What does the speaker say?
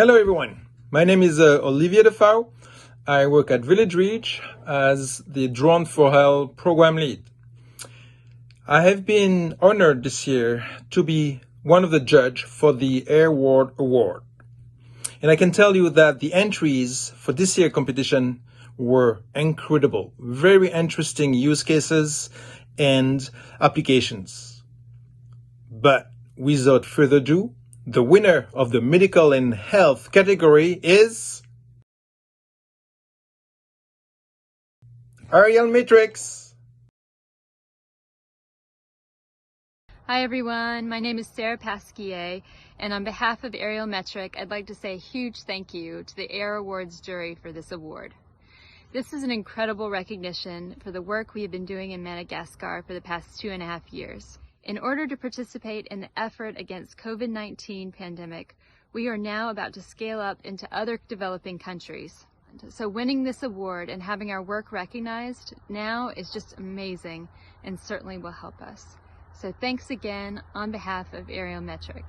Hello everyone, my name is Olivier Defawe. I work at VillageReach as the Drone for Health program lead. I have been honored this year to be one of the judges for the Airwards award. And I can tell you that the entries for this year's competition were incredible. Very interesting use cases and applications. But without further ado, the winner of the medical and health category is AerialMetric. Hi everyone, my name is Sarah Pasquier, and on behalf of AerialMetric, I'd like to say a huge thank you to the Airwards jury for this award. This is an incredible recognition for the work we have been doing in Madagascar for the past 2.5 years. In order to participate in the effort against COVID-19 pandemic, we are now about to scale up into other developing countries. So winning this award and having our work recognized now is just amazing and certainly will help us. So thanks again on behalf of AerialMetric.